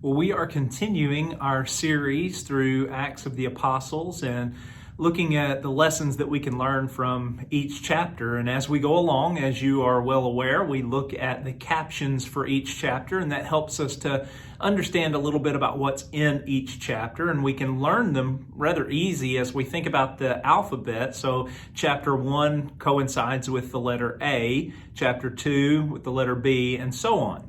Well, we are continuing our series through Acts of the Apostles and looking at the lessons that we can learn from each chapter. And as we go along, as you are well aware, we look at the captions for each chapter, and that helps us to understand a little bit about what's in each chapter, and we can learn them rather easy as we think about the alphabet. So chapter 1 coincides with the letter A, chapter 2 with the letter B, and so on.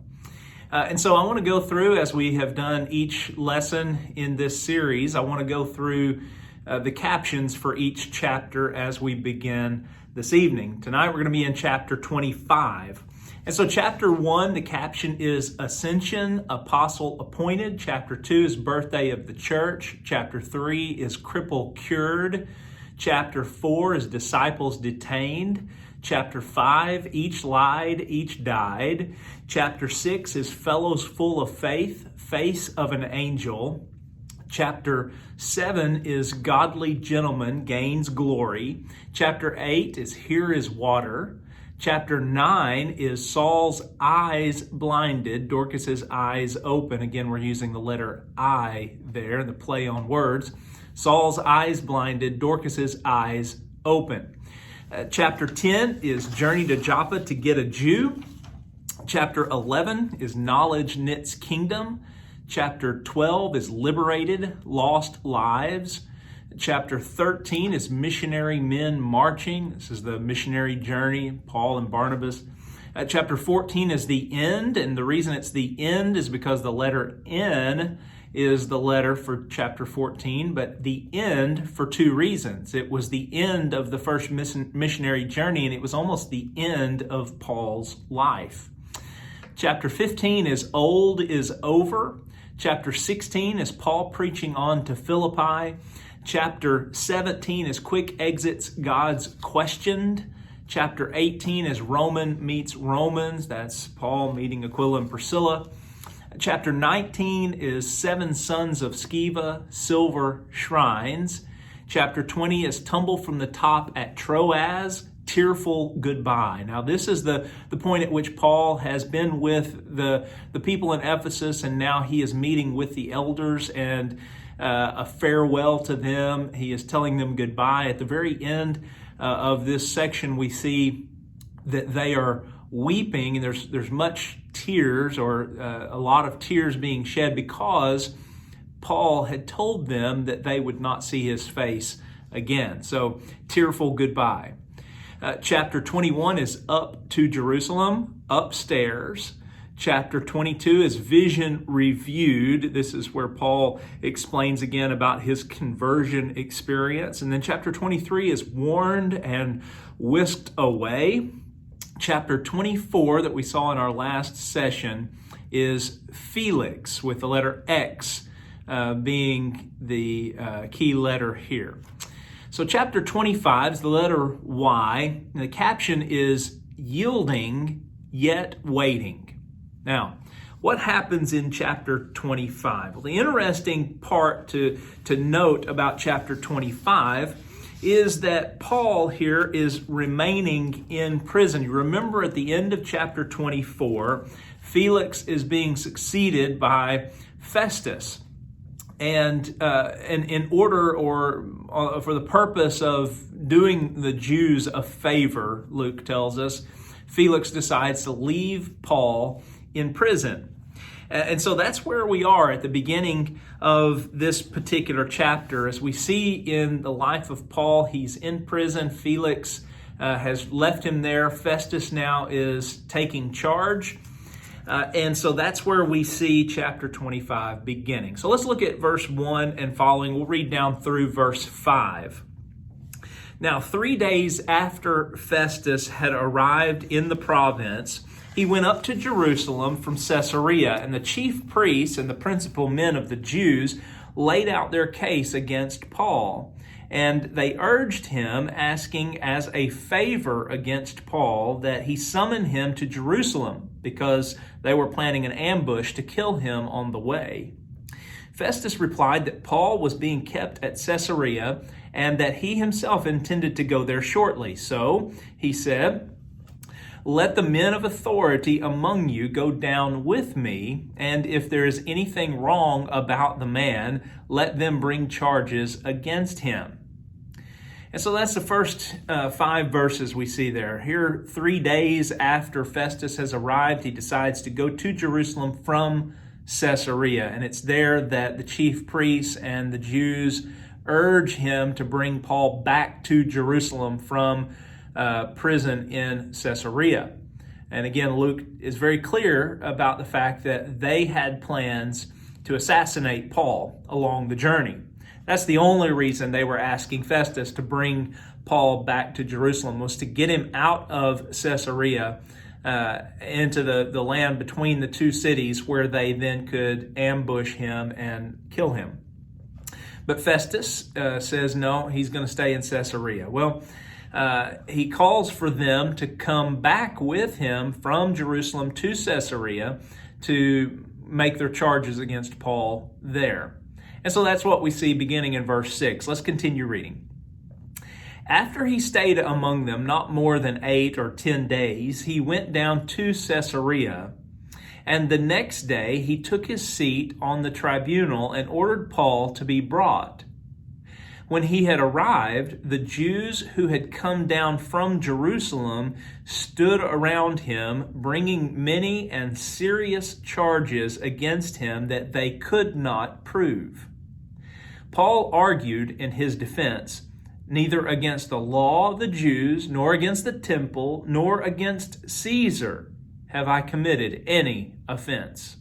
And so I want to go through, as we have done each lesson in this series, I want to go through the captions for each chapter as we begin this evening. Tonight we're going to be in chapter 25. And so chapter 1, the caption is Ascension, Apostle Appointed. Chapter 2 is Birthday of the Church. Chapter 3 is Cripple Cured. Chapter 4 is Disciples Detained. Chapter 5, Each Lied, Each Died. Chapter 6 is Fellows Full of Faith, Face of an Angel. Chapter 7 is Godly Gentleman Gains Glory. Chapter 8 is Here is Water. Chapter 9 is Saul's Eyes Blinded, Dorcas's Eyes Open. Again, we're using the letter I there, the play on words. Saul's Eyes Blinded, Dorcas's Eyes Open. Chapter 10 is Journey to Joppa to Get a Jew. Chapter 11 is Knowledge Knits Kingdom. Chapter 12 is Liberated, Lost Lives. Chapter 13 is Missionary Men Marching. This is the missionary journey, Paul and Barnabas. Chapter 14 is The End, and the reason it's the end is because the letter N is the letter for chapter 14, but the end for two reasons. It was the end of the first missionary journey, and it was almost the end of Paul's life. Chapter 15 is Old is Over. Chapter 16 is Paul preaching on to Philippi. Chapter 17 is Quick Exits God's Questioned. Chapter 18 is Roman meets Romans. That's Paul meeting Aquila and Priscilla. Chapter 19 is Seven Sons of Sceva, Silver Shrines. Chapter 20 is Tumble from the Top at Troas, Tearful Goodbye. Now this is the point at which Paul has been with the people in Ephesus, and now he is meeting with the elders and a farewell to them. He is telling them goodbye. At the very end of this section, we see that they are weeping, and there's much tears, or a lot of tears being shed, because Paul had told them that they would not see his face again. So, tearful goodbye. Chapter 21 is Up to Jerusalem, Upstairs. Chapter 22 is Vision Reviewed. This is where Paul explains again about his conversion experience. And then chapter 23 is Warned and Whisked Away. Chapter 24 that we saw in our last session is Felix, with the letter X being the key letter here. So chapter 25 is the letter Y, and the caption is Yielding Yet Waiting. Now, what happens in chapter 25? Well, the interesting part to note about chapter 25 is that Paul here is remaining in prison. You remember at the end of chapter 24, Felix is being succeeded by Festus. And in order, or for the purpose of doing the Jews a favor, Luke tells us, Felix decides to leave Paul in prison. And so that's where we are at the beginning of this particular chapter. As we see in the life of Paul, he's in prison. Felix has left him there. Festus now is taking charge. And so that's where we see chapter 25 beginning. So let's look at verse 1 and following. We'll read down through verse 5. Now, 3 days after Festus had arrived in the province, he went up to Jerusalem from Caesarea, and the chief priests and the principal men of the Jews laid out their case against Paul. And they urged him, asking as a favor against Paul that he summon him to Jerusalem, because they were planning an ambush to kill him on the way. Festus replied that Paul was being kept at Caesarea and that he himself intended to go there shortly. So he said, let the men of authority among you go down with me, and if there is anything wrong about the man, let them bring charges against him. And so that's the first 5 verses we see there. Here, 3 days after Festus has arrived, he decides to go to Jerusalem from Caesarea. And it's there that the chief priests and the Jews urge him to bring Paul back to Jerusalem from prison in Caesarea. And again, Luke is very clear about the fact that they had plans to assassinate Paul along the journey. That's the only reason they were asking Festus to bring Paul back to Jerusalem, was to get him out of Caesarea into the land between the two cities, where they then could ambush him and kill him. But Festus says no, he's going to stay in Caesarea. Well, he calls for them to come back with him from Jerusalem to Caesarea to make their charges against Paul there. And so that's what we see beginning in verse 6. Let's continue reading. After he stayed among them not more than 8 or 10 days, he went down to Caesarea, and the next day he took his seat on the tribunal and ordered Paul to be brought. When he had arrived, the Jews who had come down from Jerusalem stood around him, bringing many and serious charges against him that they could not prove. Paul argued in his defense, neither against the law of the Jews, nor against the temple, nor against Caesar have I committed any offense.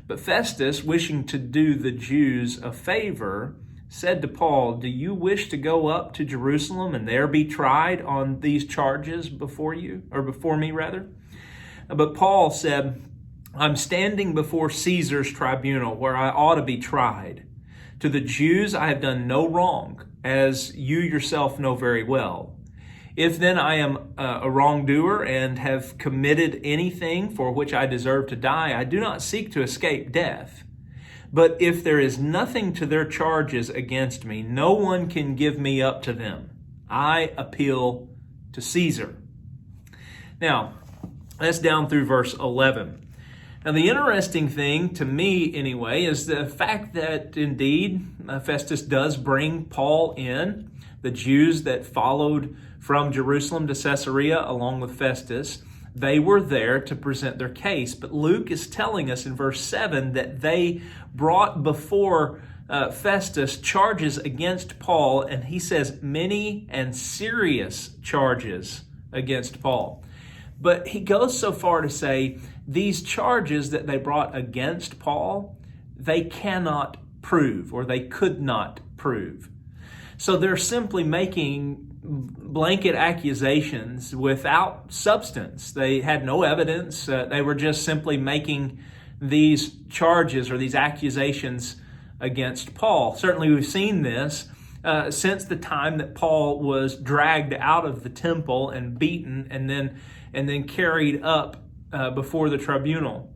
But Festus, wishing to do the Jews a favor, said to Paul, do you wish to go up to Jerusalem and there be tried on these charges before me rather? But Paul said, I'm standing before Caesar's tribunal where I ought to be tried. To the Jews I have done no wrong, as you yourself know very well. If then I am a wrongdoer and have committed anything for which I deserve to die, I do not seek to escape death. But if there is nothing to their charges against me, no one can give me up to them. I appeal to Caesar. Now, that's down through verse 11. Now, the interesting thing to me, anyway, is the fact that indeed Festus does bring Paul in. The Jews that followed from Jerusalem to Caesarea along with Festus, they were there to present their case. But Luke is telling us in verse 7 that they brought before Festus charges against Paul, and he says many and serious charges against Paul. But he goes so far to say these charges that they brought against Paul, they cannot prove, or they could not prove. So they're simply making blanket accusations without substance. They had no evidence. They were just simply making these charges or these accusations against Paul. Certainly we've seen this since the time that Paul was dragged out of the temple and beaten and then carried up before the tribunal.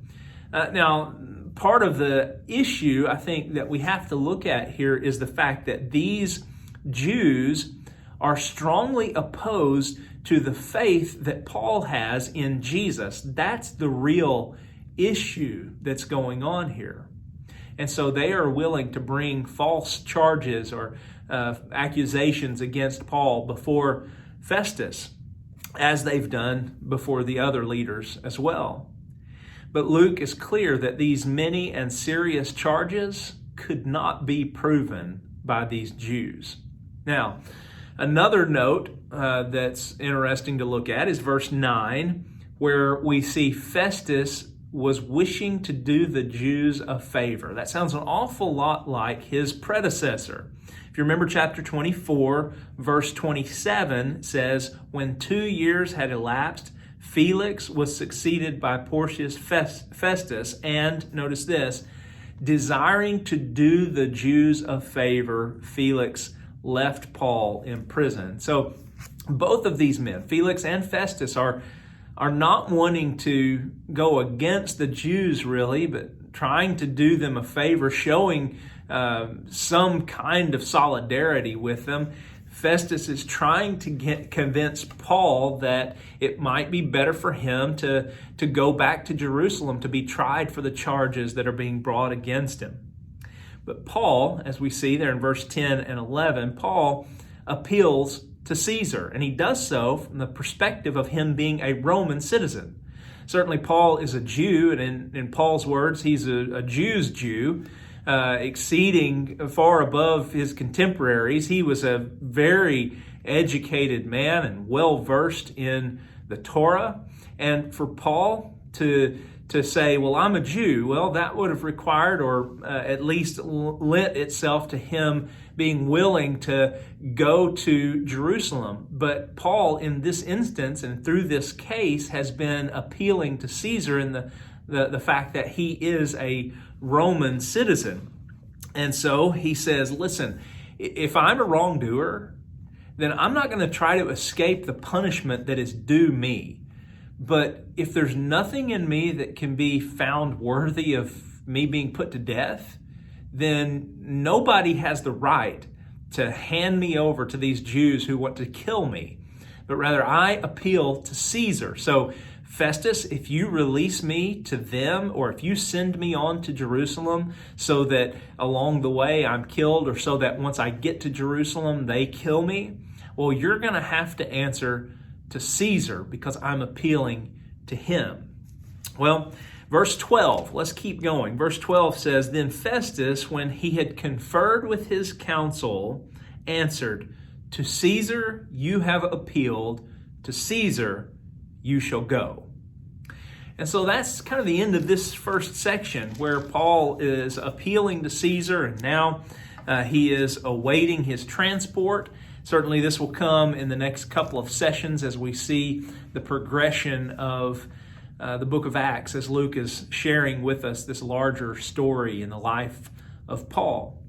Now, part of the issue I think that we have to look at here is the fact that these Jews are strongly opposed to the faith that Paul has in Jesus. That's the real issue that's going on here. And so they are willing to bring false charges or accusations against Paul before Festus, as they've done before the other leaders as well. But Luke is clear that these many and serious charges could not be proven by these Jews. Now, another note that's interesting to look at is verse 9, where we see Festus was wishing to do the Jews a favor. That sounds an awful lot like his predecessor. If you remember chapter 24, verse 27 says, when 2 years had elapsed, Felix was succeeded by Porcius Festus, and, notice this, desiring to do the Jews a favor, Felix left Paul in prison. So both of these men, Felix and Festus, are not wanting to go against the Jews really, but trying to do them a favor, showing some kind of solidarity with them. Festus is trying to convince Paul that it might be better for him to go back to Jerusalem to be tried for the charges that are being brought against him. But Paul, as we see there in verse 10 and 11, Paul appeals to Caesar, and he does so from the perspective of him being a Roman citizen. Certainly Paul is a Jew, and in Paul's words, he's a Jew's Jew, exceeding far above his contemporaries. He was a very educated man and well-versed in the Torah. And for Paul to say, well, I'm a Jew, well, that would have required or at least lent itself to him being willing to go to Jerusalem. But Paul, in this instance and through this case, has been appealing to Caesar in the fact that he is a Roman citizen. And so he says, listen, if I'm a wrongdoer, then I'm not going to try to escape the punishment that is due me. But if there's nothing in me that can be found worthy of me being put to death, then nobody has the right to hand me over to these Jews who want to kill me. But rather, I appeal to Caesar. So Festus, if you release me to them, or if you send me on to Jerusalem so that along the way I'm killed, or so that once I get to Jerusalem they kill me, well, you're going to have to answer to Caesar because I'm appealing to him. Well, verse 12, let's keep going. Verse 12 says, Then Festus, when he had conferred with his council, answered, To Caesar you have appealed, to Caesar you shall go. And so that's kind of the end of this first section where Paul is appealing to Caesar, and now he is awaiting his transport. Certainly this will come in the next couple of sessions as we see the progression of the book of Acts as Luke is sharing with us this larger story in the life of Paul.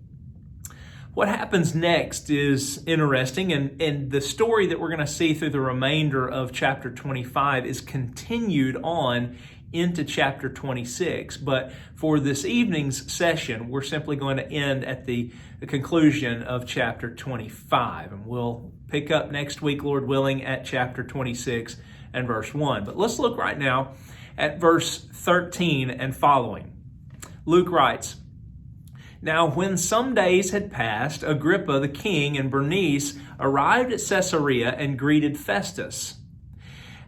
What happens next is interesting, and the story that we're going to see through the remainder of chapter 25 is continued on into chapter 26. But for this evening's session, we're simply going to end at the conclusion of chapter 25. And we'll pick up next week, Lord willing, at chapter 26 and verse 1. But let's look right now at verse 13 and following. Luke writes, Now when some days had passed, Agrippa the king and Bernice arrived at Caesarea and greeted Festus.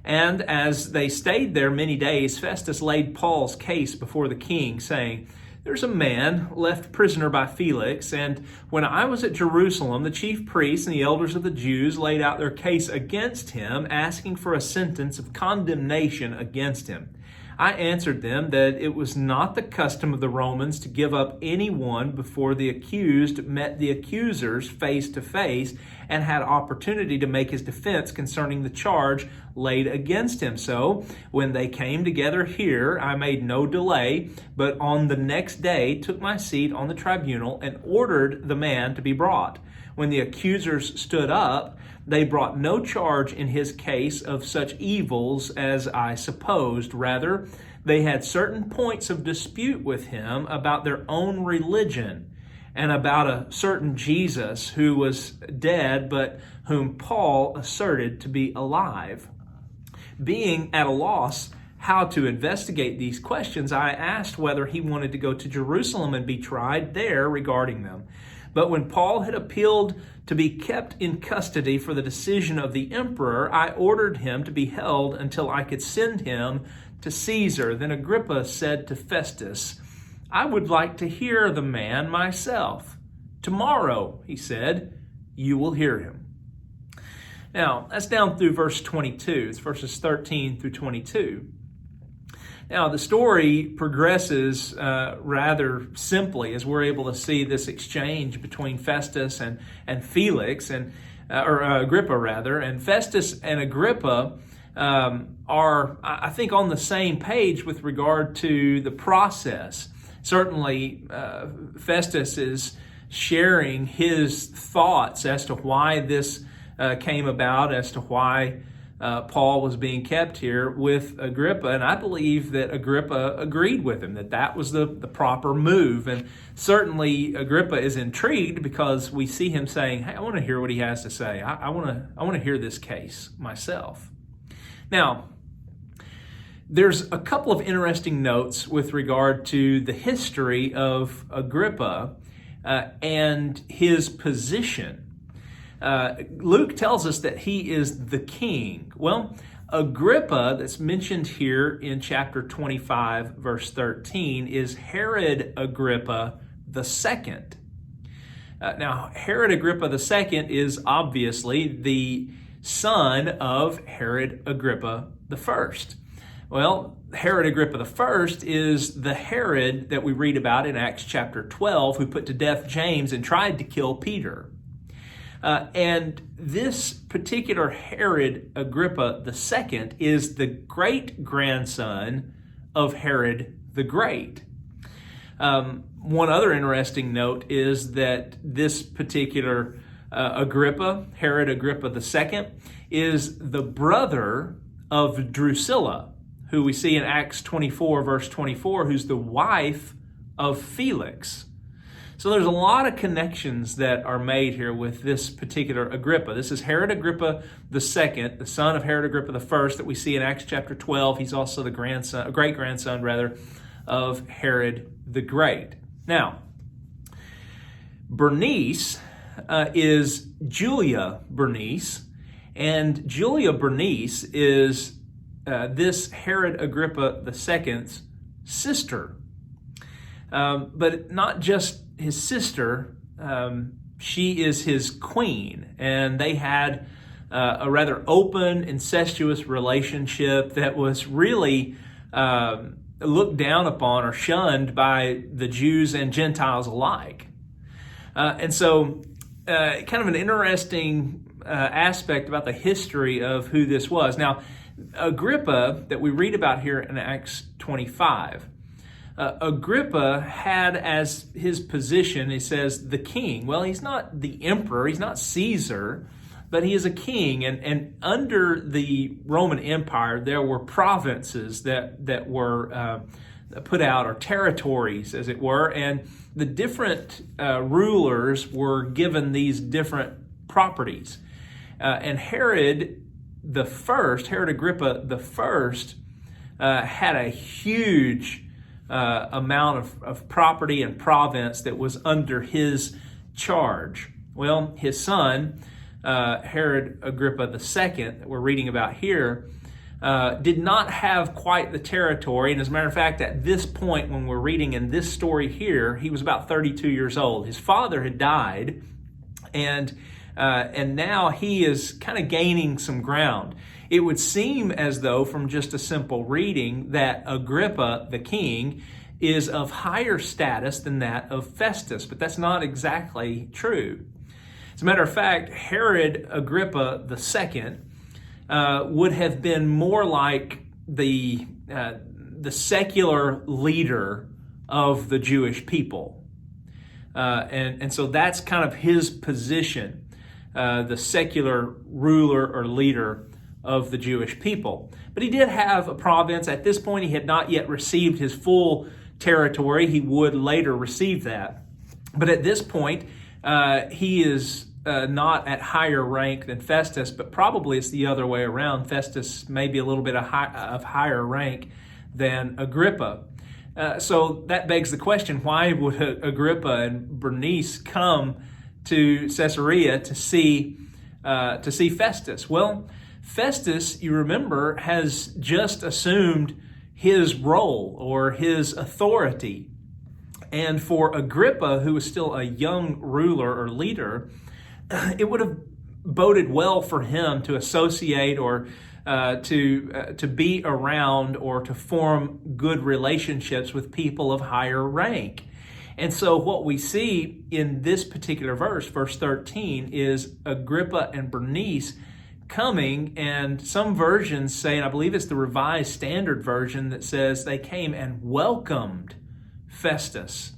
And as they stayed there many days, Festus laid Paul's case before the king, saying, There's a man left prisoner by Felix, and when I was at Jerusalem, the chief priests and the elders of the Jews laid out their case against him, asking for a sentence of condemnation against him. I answered them that it was not the custom of the Romans to give up anyone before the accused met the accusers face to face and had opportunity to make his defense concerning the charge laid against him. So when they came together here, I made no delay, but on the next day took my seat on the tribunal and ordered the man to be brought. When the accusers stood up, they brought no charge in his case of such evils as I supposed. Rather, they had certain points of dispute with him about their own religion and about a certain Jesus who was dead, but whom Paul asserted to be alive. Being at a loss how to investigate these questions, I asked whether he wanted to go to Jerusalem and be tried there regarding them. But when Paul had appealed to be kept in custody for the decision of the emperor, I ordered him to be held until I could send him to Caesar. Then Agrippa said to Festus, I would like to hear the man myself. Tomorrow, he said, you will hear him. Now, that's down through verse 22. It's verses 13 through 22. Now, the story progresses rather simply as we're able to see this exchange between Festus and Felix, or Agrippa rather. And Festus and Agrippa are, I think, on the same page with regard to the process. Certainly, Festus is sharing his thoughts as to why this came about, as to why Paul was being kept here with Agrippa, and I believe that Agrippa agreed with him, that was the proper move. And certainly Agrippa is intrigued because we see him saying, hey, I want to hear what he has to say. I want to hear this case myself. Now, there's a couple of interesting notes with regard to the history of Agrippa and his position. Luke tells us that he is the king. Well, Agrippa, that's mentioned here in chapter 25, verse 13, is Herod Agrippa II. Now, Herod Agrippa II is obviously the son of Herod Agrippa I. Well, Herod Agrippa I is the Herod that we read about in Acts chapter 12, who put to death James and tried to kill Peter. And this particular Herod Agrippa II is the great-grandson of Herod the Great. One other interesting note is that this particular Agrippa, Herod Agrippa II, is the brother of Drusilla, who we see in Acts 24, verse 24, who's the wife of Felix. So there's a lot of connections that are made here with this particular Agrippa. This is Herod Agrippa II, the son of Herod Agrippa I that we see in Acts chapter 12. He's also the great-grandson of Herod the Great. Now, Bernice is Julia Bernice, and Julia Bernice is this Herod Agrippa II's sister. But not just his sister, she is his queen, and they had a rather open, incestuous relationship that was really looked down upon or shunned by the Jews and Gentiles alike. And so kind of an interesting aspect about the history of who this was. Now, Agrippa, that we read about here in Acts 25, Agrippa had as his position, he says, the king. Well, he's not the emperor, he's not Caesar, but he is a king. And under the Roman Empire, there were provinces that were put out, or territories, as it were, and the different rulers were given these different properties. And Herod Agrippa I, had a huge amount of property and province that was under his charge. Well, his son, Herod Agrippa II, that we're reading about here, did not have quite the territory. And as a matter of fact, at this point, when we're reading in this story here, he was about 32 years old. His father had died, and now he is kind of gaining some ground. It would seem as though, from just a simple reading, that Agrippa, the king, is of higher status than that of Festus, but that's not exactly true. As a matter of fact, Herod Agrippa II would have been more like the secular leader of the Jewish people. And so that's kind of his position, the secular ruler or leader of the Jewish people. But he did have a province. At this point, he had not yet received his full territory. He would later receive that. But at this point, he is not at higher rank than Festus, but probably it's the other way around. Festus may be a little bit of higher rank than Agrippa. So that begs the question, why would Agrippa and Bernice come to Caesarea to see Festus? Well, Festus, you remember, has just assumed his role or his authority. And for Agrippa, who was still a young ruler or leader, it would have boded well for him to associate or to be around or to form good relationships with people of higher rank. And so what we see in this particular verse, verse 13, is Agrippa and Bernice coming, and some versions say, and I believe it's the Revised Standard Version that says they came and welcomed Festus.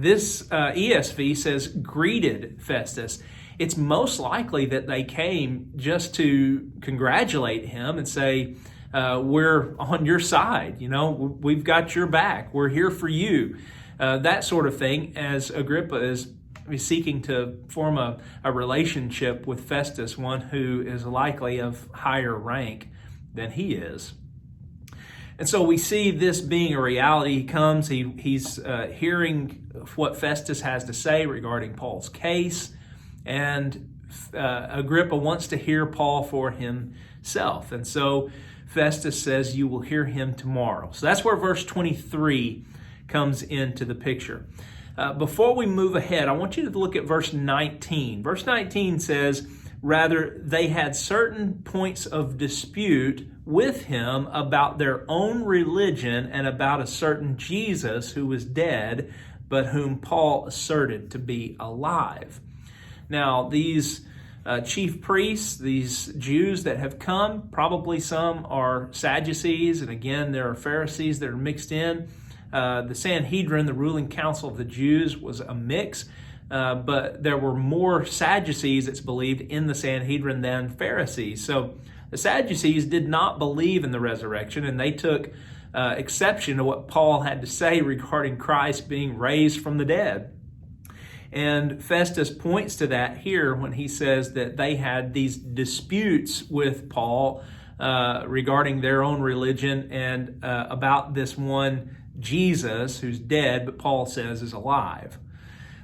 This ESV says greeted Festus. It's most likely that they came just to congratulate him and say, we're on your side, we've got your back, we're here for you, that sort of thing, as Agrippa is seeking to form a relationship with Festus, one who is likely of higher rank than he is. And so we see this being a reality. He comes, he's hearing what Festus has to say regarding Paul's case, and Agrippa wants to hear Paul for himself. And so Festus says, you will hear him tomorrow. So that's where verse 23 comes into the picture. Before we move ahead, I want you to look at verse 19. Verse 19 says, rather, they had certain points of dispute with him about their own religion and about a certain Jesus who was dead, but whom Paul asserted to be alive. Now, these chief priests, these Jews that have come, probably some are Sadducees, and again, there are Pharisees that are mixed in. The Sanhedrin, the ruling council of the Jews, was a mix, but there were more Sadducees, it's believed, in the Sanhedrin than Pharisees. So the Sadducees did not believe in the resurrection, and they took exception to what Paul had to say regarding Christ being raised from the dead. And Festus points to that here when he says that they had these disputes with Paul regarding their own religion and about this one Jesus who's dead, but Paul says is alive.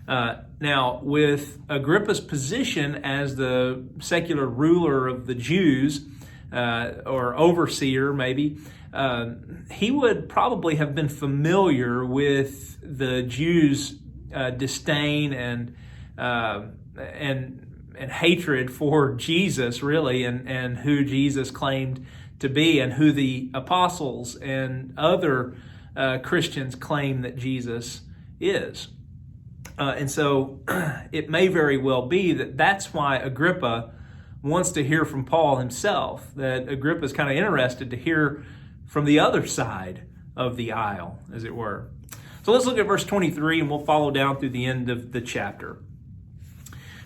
Now, with Agrippa's position as the secular ruler of the Jews, or overseer maybe, he would probably have been familiar with the Jews' disdain and hatred for Jesus, really, and who Jesus claimed to be, and who the apostles and other Christians claim that Jesus is. And so it may very well be that that's why Agrippa wants to hear from Paul himself, that Agrippa is kind of interested to hear from the other side of the aisle, as it were. So let's look at verse 23, and we'll follow down through the end of the chapter.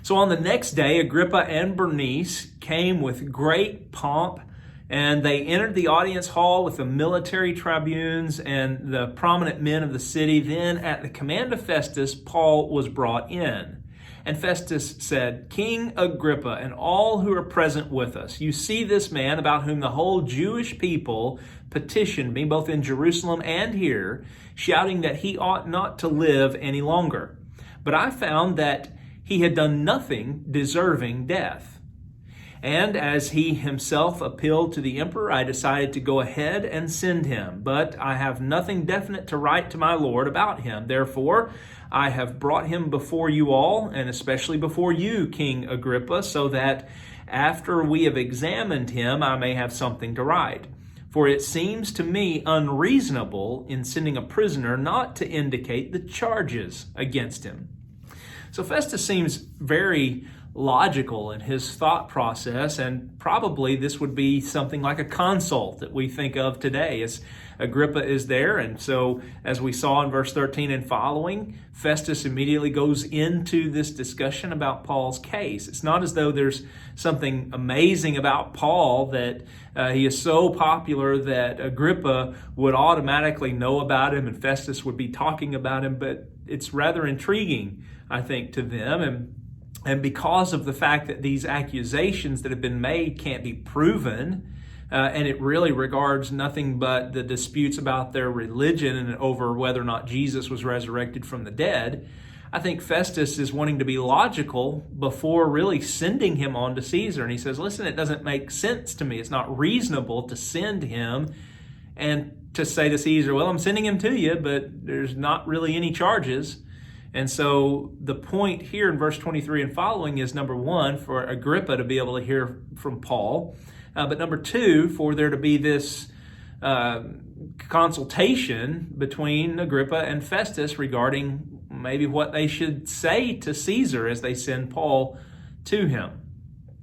So on the next day, Agrippa and Bernice came with great pomp, and they entered the audience hall with the military tribunes and the prominent men of the city. Then, at the command of Festus, Paul was brought in. And Festus said, King Agrippa, and all who are present with us, you see this man about whom the whole Jewish people petitioned me, both in Jerusalem and here, shouting that he ought not to live any longer. But I found that he had done nothing deserving death. And as he himself appealed to the emperor, I decided to go ahead and send him. But I have nothing definite to write to my lord about him. Therefore, I have brought him before you all, and especially before you, King Agrippa, so that after we have examined him, I may have something to write. For it seems to me unreasonable in sending a prisoner not to indicate the charges against him. So Festus seems very logical in his thought process, and probably this would be something like a consult that we think of today, as Agrippa is there. And so, as we saw in verse 13 and following, Festus immediately goes into this discussion about Paul's case. It's not as though there's something amazing about Paul that he is so popular that Agrippa would automatically know about him and Festus would be talking about him, but it's rather intriguing, I think, to them. And because of the fact that these accusations that have been made can't be proven, and it really regards nothing but the disputes about their religion and over whether or not Jesus was resurrected from the dead, I think Festus is wanting to be logical before really sending him on to Caesar. And he says, listen, it doesn't make sense to me. It's not reasonable to send him and to say to Caesar, well, I'm sending him to you, but there's not really any charges. And so the point here in verse 23 and following is, number one, for Agrippa to be able to hear from Paul. But number two, for there to be this consultation between Agrippa and Festus regarding maybe what they should say to Caesar as they send Paul to him.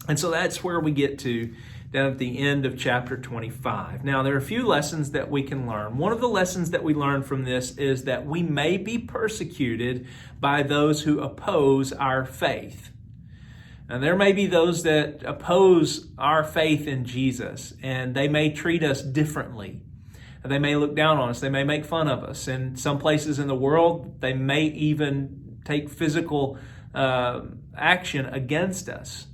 And so that's where we get to down at the end of chapter 25. Now, there are a few lessons that we can learn. One of the lessons that we learn from this is that we may be persecuted by those who oppose our faith. And there may be those that oppose our faith in Jesus, and they may treat us differently. They may look down on us. They may make fun of us. In some places in the world, they may even take physical action against us.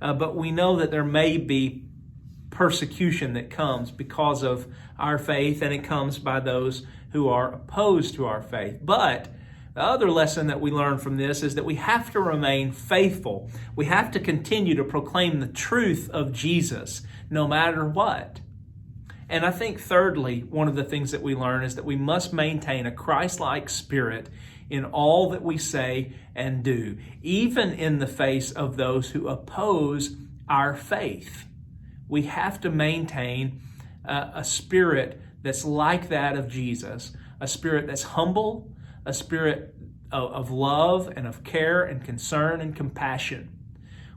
But we know that there may be persecution that comes because of our faith, and it comes by those who are opposed to our faith. But the other lesson that we learn from this is that we have to remain faithful. We have to continue to proclaim the truth of Jesus no matter what. And I think thirdly, one of the things that we learn is that we must maintain a Christ-like spirit in all that we say and do, even in the face of those who oppose our faith. We have to maintain a spirit that's like that of Jesus, a spirit that's humble, a spirit of love and of care and concern and compassion.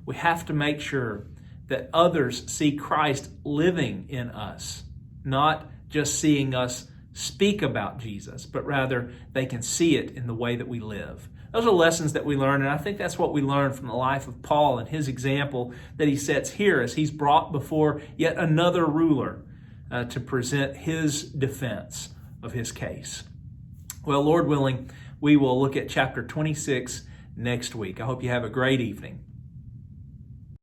We have to make sure that others see Christ living in us, not just seeing us speak about Jesus, but rather they can see it in the way that we live. Those are lessons that we learn, and I think that's what we learn from the life of Paul and his example that he sets here as he's brought before yet another ruler to present his defense of his case. Well, Lord willing, we will look at chapter 26 next week. I hope you have a great evening.